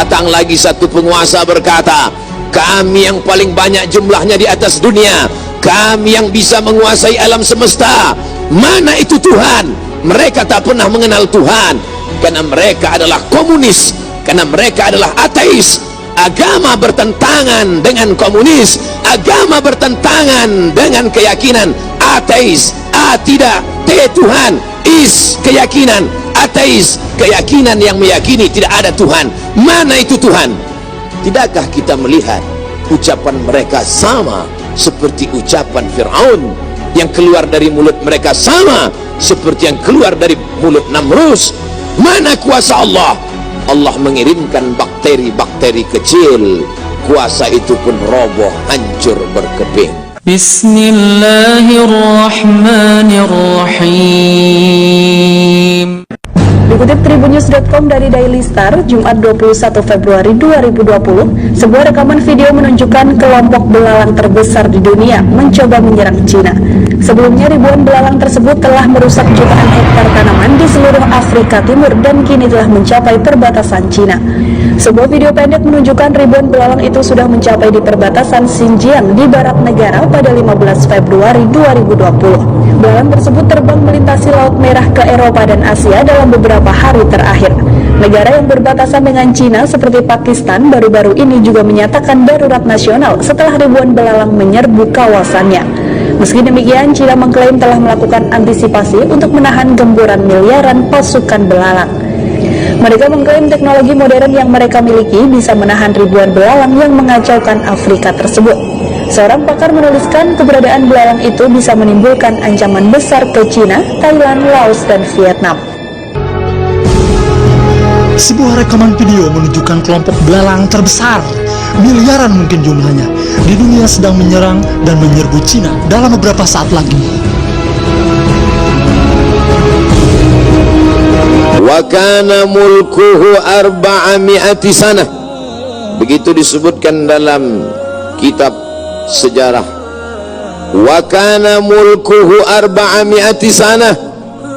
Datang lagi satu penguasa berkata, kami yang paling banyak jumlahnya di atas dunia, kami yang bisa menguasai alam semesta. Mana itu Tuhan? Mereka tak pernah mengenal Tuhan, karena mereka adalah komunis, karena mereka adalah ateis. Agama bertentangan dengan komunis, agama bertentangan dengan keyakinan ateis. A tidak, T Tuhan, is keyakinan, ateis keyakinan yang meyakini tidak ada Tuhan. Mana itu Tuhan? Tidakkah kita melihat ucapan mereka sama seperti ucapan Fir'aun, yang keluar dari mulut mereka sama seperti yang keluar dari mulut Namrus? Mana kuasa Allah? Allah mengirimkan bakteri-bakteri kecil, kuasa itu pun roboh, hancur, berkeping. Bismillahirrahmanirrahim. Dikutip tribunnews.com dari Daily Star, Jumat 21 Februari 2020, sebuah rekaman video menunjukkan kelompok belalang terbesar di dunia mencoba menyerang Cina. Sebelumnya, ribuan belalang tersebut telah merusak jutaan hektar tanaman di seluruh Afrika Timur dan kini telah mencapai perbatasan Cina. Sebuah video pendek menunjukkan ribuan belalang itu sudah mencapai di perbatasan Xinjiang di barat negara pada 15 Februari 2020. Belalang tersebut terbang melintasi Laut Merah ke Eropa dan Asia dalam beberapa hari terakhir. Negara yang berbatasan dengan Cina seperti Pakistan baru-baru ini juga menyatakan darurat nasional setelah ribuan belalang menyerbu kawasannya. Meski demikian, Cina mengklaim telah melakukan antisipasi untuk menahan gemburan miliaran pasukan belalang. Mereka mengklaim teknologi modern yang mereka miliki bisa menahan ribuan belalang yang mengacaukan Afrika tersebut. Seorang pakar menuliskan keberadaan belalang itu bisa menimbulkan ancaman besar ke Cina, Thailand, Laos, dan Vietnam. Sebuah rekaman video menunjukkan kelompok belalang terbesar, miliaran mungkin jumlahnya, di dunia sedang menyerang dan menyerbu Cina dalam beberapa saat lagi. Wa kana mulkuhu 400 sanah. Begitu disebutkan dalam kitab sejarah. Wa kana mulkuhu 400 sanah.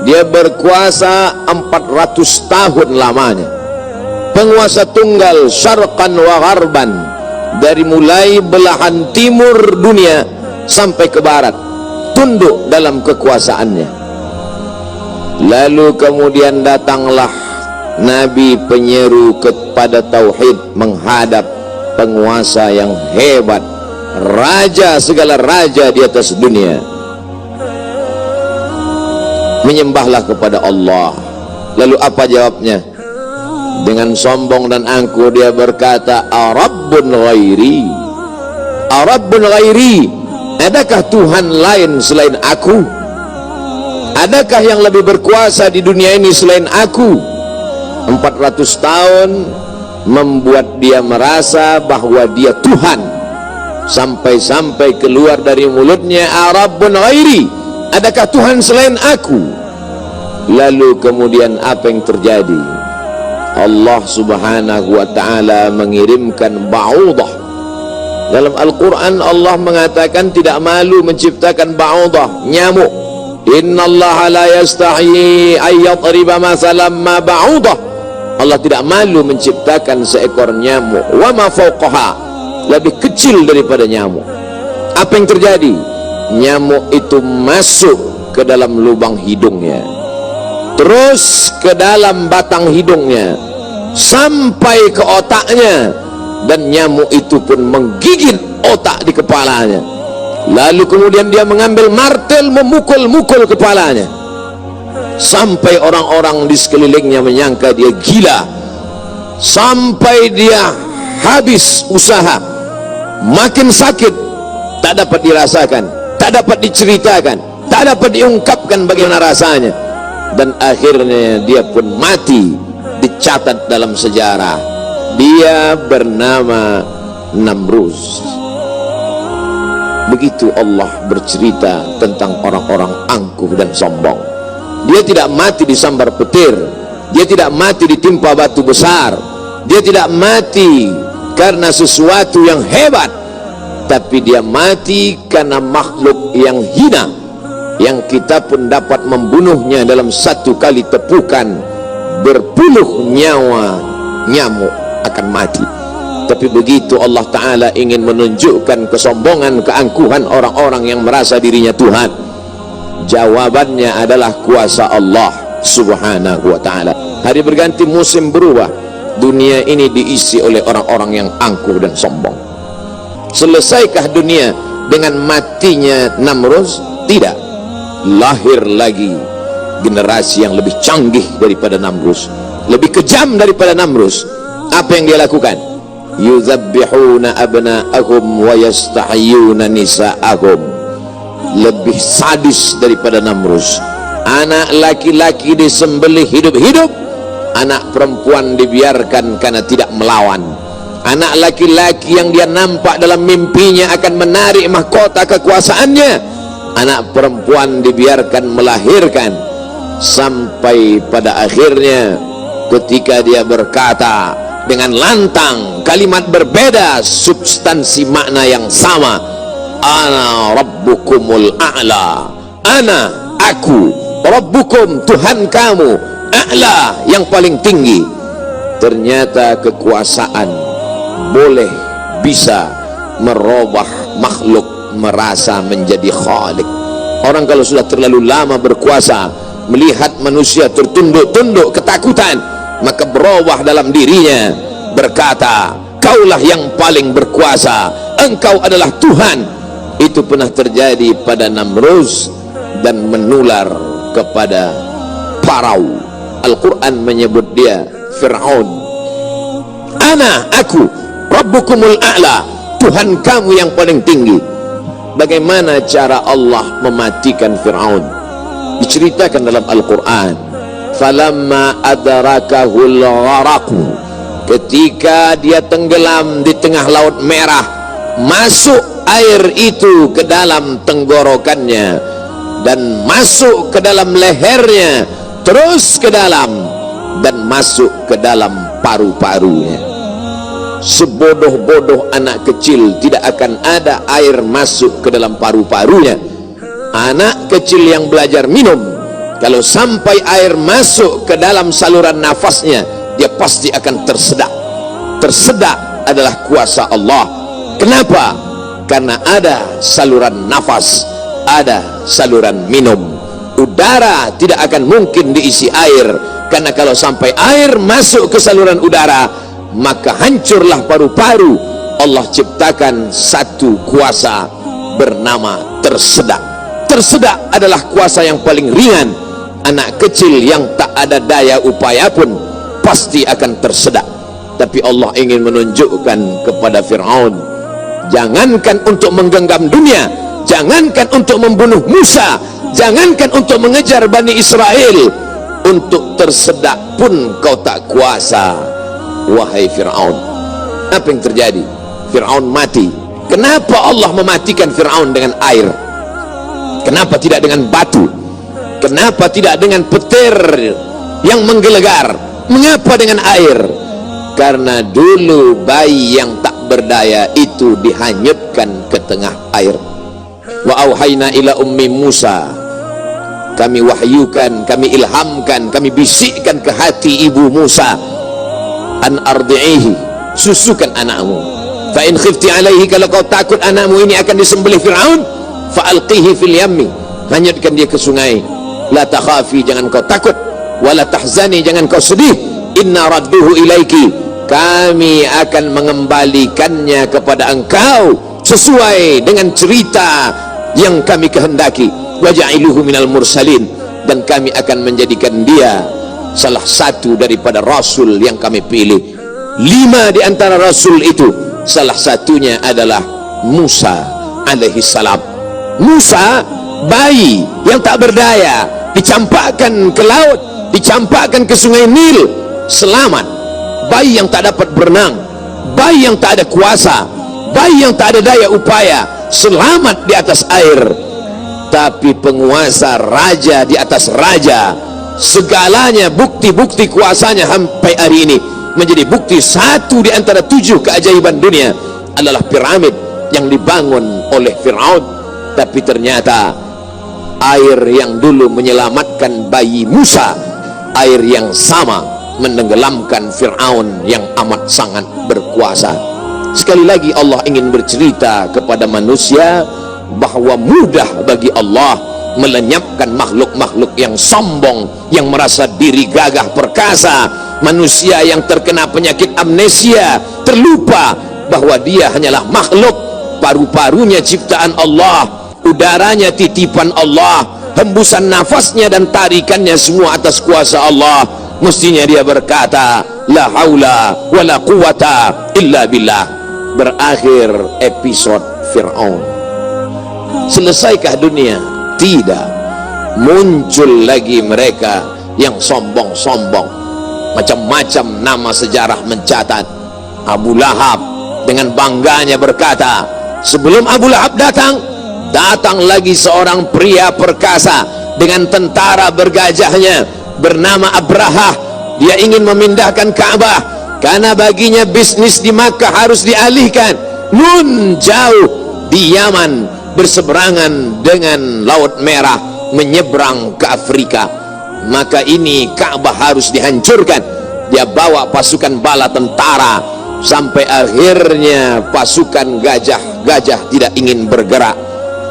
Dia berkuasa 400 tahun lamanya. Penguasa tunggal syarqan wa gharban, dari mulai belahan timur dunia sampai ke barat, tunduk dalam kekuasaannya. Lalu kemudian datanglah Nabi penyeru kepada tauhid menghadap penguasa yang hebat, raja segala raja di atas dunia. Menyembahlah kepada Allah. Lalu apa jawabnya? Dengan sombong dan angkuh dia berkata, Arabbun ghairi, Arabbun ghairi, adakah Tuhan lain selain aku? Adakah yang lebih berkuasa di dunia ini selain aku? 400 tahun membuat dia merasa bahwa dia Tuhan, sampai-sampai keluar dari mulutnya, Arabbun ghairi, adakah Tuhan selain aku? Lalu kemudian apa yang terjadi? Allah subhanahu wa ta'ala mengirimkan ba'udah. Dalam Al-Quran Allah mengatakan tidak malu menciptakan ba'udah, nyamuk. Innallaha la yastahi ayyadriba masalam ma ba'udah. Allah tidak malu menciptakan seekor nyamuk, wa ma fawqaha, lebih kecil daripada nyamuk. Apa yang terjadi? Nyamuk itu masuk ke dalam lubang hidungnya, terus ke dalam batang hidungnya, sampai ke otaknya, dan nyamuk itu pun menggigit otak di kepalanya. Lalu kemudian dia mengambil martel memukul-mukul kepalanya, sampai orang-orang di sekelilingnya menyangka dia gila, sampai dia habis usaha, makin sakit, tak dapat dirasakan, tak dapat diceritakan, tak dapat diungkapkan bagaimana rasanya, dan akhirnya dia pun mati. Dicatat dalam sejarah, dia bernama Namrus. Begitu Allah bercerita tentang orang-orang angkuh dan sombong. Dia tidak mati disambar petir, dia tidak mati ditimpa batu besar, dia tidak mati karena sesuatu yang hebat, tapi dia mati karena makhluk yang hina, yang kita pun dapat membunuhnya dalam satu kali tepukan berpuluh nyawa nyamuk akan mati. Tapi begitu Allah Ta'ala ingin menunjukkan kesombongan, keangkuhan orang-orang yang merasa dirinya Tuhan, jawabannya adalah kuasa Allah Subhanahu wa Ta'ala. Hari berganti, musim berubah, dunia ini diisi oleh orang-orang yang angkuh dan sombong. Selesaikah dunia dengan matinya Namrus? Tidak. Lahir lagi generasi yang lebih canggih daripada Namrus, lebih kejam daripada Namrus. Apa yang dia lakukan? Yuzabbihuna abna'ahum wa yastahyuna nisa'ahum. Lebih sadis daripada Namrus. Anak laki-laki disembelih hidup-hidup, anak perempuan dibiarkan karena tidak melawan. Anak laki-laki yang dia nampak dalam mimpinya akan menarik mahkota kekuasaannya, anak perempuan dibiarkan melahirkan. Sampai pada akhirnya ketika dia berkata dengan lantang, kalimat berbeda, substansi makna yang sama, ana rabbukumul a'la, ana, aku, rabbukum, Tuhan kamu, a'la, yang paling tinggi. Ternyata kekuasaan boleh bisa merubah makhluk merasa menjadi khalik. Orang kalau sudah terlalu lama berkuasa, melihat manusia tertunduk-tunduk ketakutan, maka berubah dalam dirinya, berkata, kaulah yang paling berkuasa, engkau adalah Tuhan. Itu pernah terjadi pada Namrus dan menular kepada Farao. Al-Quran menyebut dia Fir'aun. Ana, aku, Rabbukumul a'la, Tuhan kamu yang paling tinggi. Bagaimana cara Allah mematikan Fir'aun? Diceritakan dalam Al-Quran. Falamma adrakahul gharaqu, ketika dia tenggelam di tengah laut merah, masuk air itu ke dalam tenggorokannya dan masuk ke dalam lehernya, terus ke dalam dan masuk ke dalam paru-parunya. Sebodoh-bodoh anak kecil tidak akan ada air masuk ke dalam paru-parunya. Anak kecil yang belajar minum, kalau sampai air masuk ke dalam saluran nafasnya, dia pasti akan tersedak. Tersedak adalah kuasa Allah. Kenapa? Karena ada saluran nafas, ada saluran minum. Udara tidak akan mungkin diisi air, karena kalau sampai air masuk ke saluran udara, maka hancurlah paru-paru. Allah ciptakan satu kuasa bernama tersedak. Tersedak adalah kuasa yang paling ringan. Anak kecil yang tak ada daya upaya pun pasti akan tersedak. Tapi Allah ingin menunjukkan kepada Fir'aun, jangankan untuk menggenggam dunia, jangankan untuk membunuh Musa, jangankan untuk mengejar Bani Israel, untuk tersedak pun kau tak kuasa, wahai Fir'aun. Apa yang terjadi? Fir'aun mati. Kenapa Allah mematikan Fir'aun dengan air? Kenapa tidak dengan batu? Kenapa tidak dengan petir yang menggelegar? Mengapa dengan air? Karena dulu bayi yang tak berdaya itu dihanyutkan ke tengah air. Wa auhayna ila ummi Musa, kami wahyukan, kami ilhamkan, kami bisikkan ke hati ibu Musa, an ardi'ihi, susukan anakmu. Fa in khifti alaihi, kalau kau takut anakmu ini akan disembelih Fir'aun, fa alqihi fil yammi, hanyutkan dia ke sungai. La takhafi, jangan kau takut, wala tahzani, jangan kau sedih, inna radduhu ilaiki, kami akan mengembalikannya kepada engkau sesuai dengan cerita yang kami kehendaki. Waja'iluhu minal mursalin, dan kami akan menjadikan dia salah satu daripada rasul yang kami pilih. 5 di antara rasul itu, salah satunya adalah Musa alaihi salam. Musa, bayi yang tak berdaya, dicampakkan ke laut, dicampakkan ke sungai Nil, selamat. Bayi yang tak dapat berenang, bayi yang tak ada kuasa, bayi yang tak ada daya upaya, selamat di atas air. Tapi penguasa, raja di atas raja, segalanya, bukti-bukti kuasanya sampai hari ini menjadi bukti. Satu di antara 7 keajaiban dunia adalah piramid yang dibangun oleh Fir'aun. Tapi ternyata air yang dulu menyelamatkan bayi Musa, air yang sama menenggelamkan Fir'aun yang amat sangat berkuasa. Sekali lagi Allah ingin bercerita kepada manusia bahwa mudah bagi Allah melenyapkan makhluk-makhluk yang sombong, yang merasa diri gagah perkasa, manusia yang terkena penyakit amnesia, terlupa bahwa dia hanyalah makhluk, paru-parunya ciptaan Allah, udaranya titipan Allah, hembusan nafasnya dan tarikannya semua atas kuasa Allah. Mestinya dia berkata la haula wala quwata illa billah. Berakhir episode Fir'aun. Selesaikah dunia? Tidak. Muncul lagi mereka yang sombong-sombong, macam-macam nama sejarah mencatat. Abu Lahab dengan bangganya berkata, sebelum Abu Lahab datang lagi seorang pria perkasa dengan tentara bergajahnya bernama Abrahah. Dia ingin memindahkan Ka'bah karena baginya bisnis di Makkah harus dialihkan. Nun jauh di Yaman, berseberangan dengan Laut Merah, menyeberang ke Afrika. Maka ini Ka'bah harus dihancurkan. Dia bawa pasukan bala tentara, sampai akhirnya pasukan gajah tidak ingin bergerak.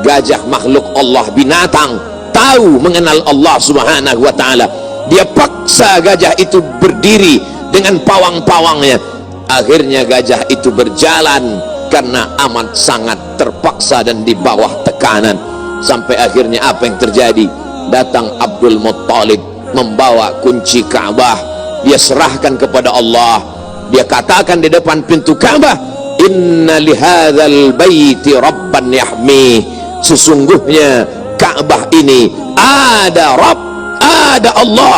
Gajah makhluk Allah, binatang, tahu mengenal Allah subhanahu wa ta'ala. Dia paksa gajah itu berdiri dengan pawang-pawangnya. Akhirnya gajah itu berjalan karena amat sangat terpaksa dan di bawah tekanan. Sampai akhirnya apa yang terjadi? Datang Abdul Muttalib membawa kunci Ka'bah. Dia serahkan kepada Allah. Dia katakan di depan pintu Ka'bah, inna lihadzal baiti rabban yahmih. Sesungguhnya Ka'bah ini ada Rabb, ada Allah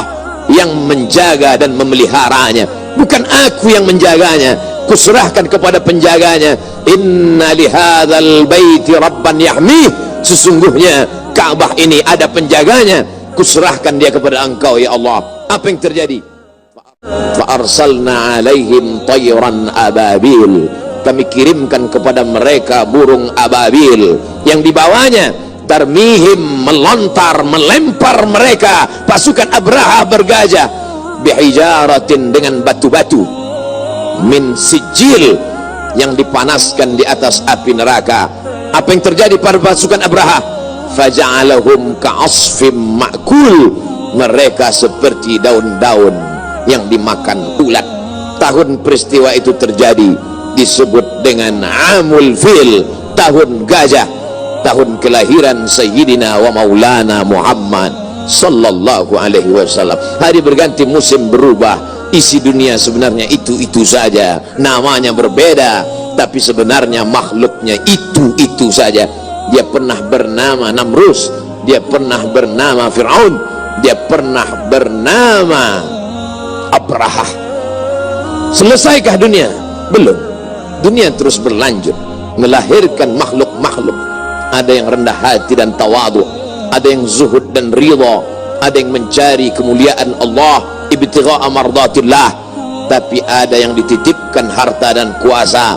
yang menjaga dan memeliharanya, bukan aku yang menjaganya. Kuserahkan kepada penjaganya. Inna lihadzal baiti rabban yahmih. Sesungguhnya Ka'bah ini ada penjaganya. Kuserahkan dia kepada engkau ya Allah. Apa yang terjadi? Fa arsalna alaihim tayran ababil. Kami kirimkan kepada mereka burung ababil yang dibawanya tarmihim, melontar, melempar mereka pasukan Abraha bergajah bihijaratin, dengan batu-batu min sijil, yang dipanaskan di atas api neraka. Apa yang terjadi pada pasukan Abraha? Faja'alahum ka'asfim ma'kul. Mereka seperti daun-daun yang dimakan ulat. Tahun peristiwa itu terjadi disebut dengan Amul Fil, tahun gajah, tahun kelahiran Sayyidina wa Maulana Muhammad sallallahu alaihi wasallam. Hari berganti, musim berubah, isi dunia sebenarnya itu-itu saja, namanya berbeda, tapi sebenarnya makhluknya itu-itu saja. Dia pernah bernama Namrus, dia pernah bernama Fir'aun, dia pernah bernama Abraha. Selesaikah dunia? Belum. Dunia terus berlanjut, melahirkan makhluk-makhluk. Ada yang rendah hati dan tawadu, ada yang zuhud dan ridha, ada yang mencari kemuliaan Allah, ibtigha'a mardatillah. Tapi ada yang dititipkan harta dan kuasa.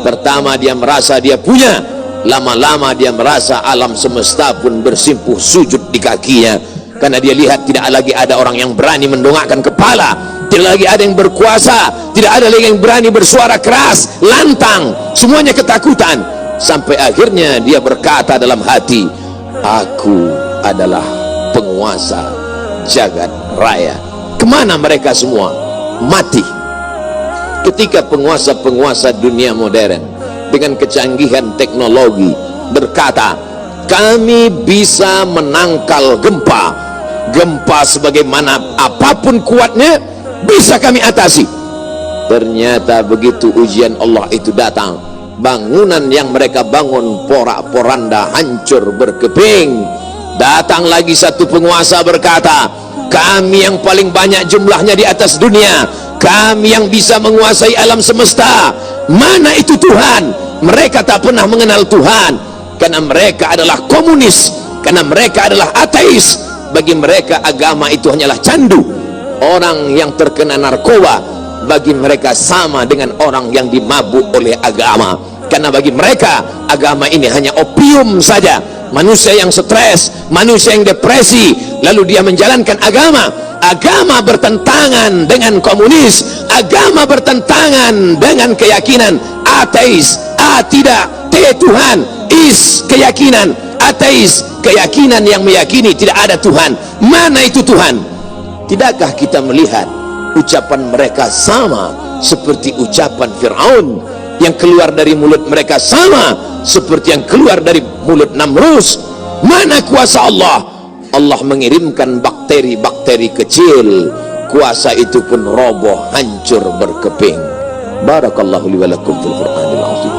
Pertama dia merasa dia punya, lama-lama dia merasa alam semesta pun bersimpuh sujud di kakinya, karena dia lihat tidak lagi ada orang yang berani mendongakkan kepala, tidak lagi ada yang berkuasa, tidak ada lagi yang berani bersuara keras, lantang, semuanya ketakutan. Sampai akhirnya dia berkata dalam hati, aku adalah penguasa jagat raya. Kemana mereka semua? Mati. Ketika penguasa-penguasa dunia modern dengan kecanggihan teknologi berkata, kami bisa menangkal gempa, gempa sebagaimana apapun kuatnya bisa kami atasi. Ternyata begitu ujian Allah itu datang, bangunan yang mereka bangun porak-poranda, hancur berkeping. Datang lagi satu penguasa berkata, kami yang paling banyak jumlahnya di atas dunia, kami yang bisa menguasai alam semesta. Mana itu Tuhan? Mereka tak pernah mengenal Tuhan, karena mereka adalah komunis, karena mereka adalah ateis. Bagi mereka agama itu hanyalah candu. Orang yang terkena narkoba bagi mereka sama dengan orang yang dimabuk oleh agama. karena bagi mereka agama ini hanya opium saja. Manusia yang stres, manusia yang depresi, lalu dia menjalankan agama bertentangan dengan komunis, agama bertentangan dengan keyakinan ateis, tidak, Tuhan, keyakinan ateis, keyakinan yang meyakini tidak ada Tuhan. Mana itu Tuhan? Tidakkah kita melihat ucapan mereka sama seperti ucapan Fir'aun, yang keluar dari mulut mereka sama seperti yang keluar dari mulut Namrus? Mana kuasa Allah? Allah mengirimkan bakteri-bakteri kecil, kuasa itu pun roboh, hancur, berkeping. Barakallahu li wa lakum fil Qur'anil azim.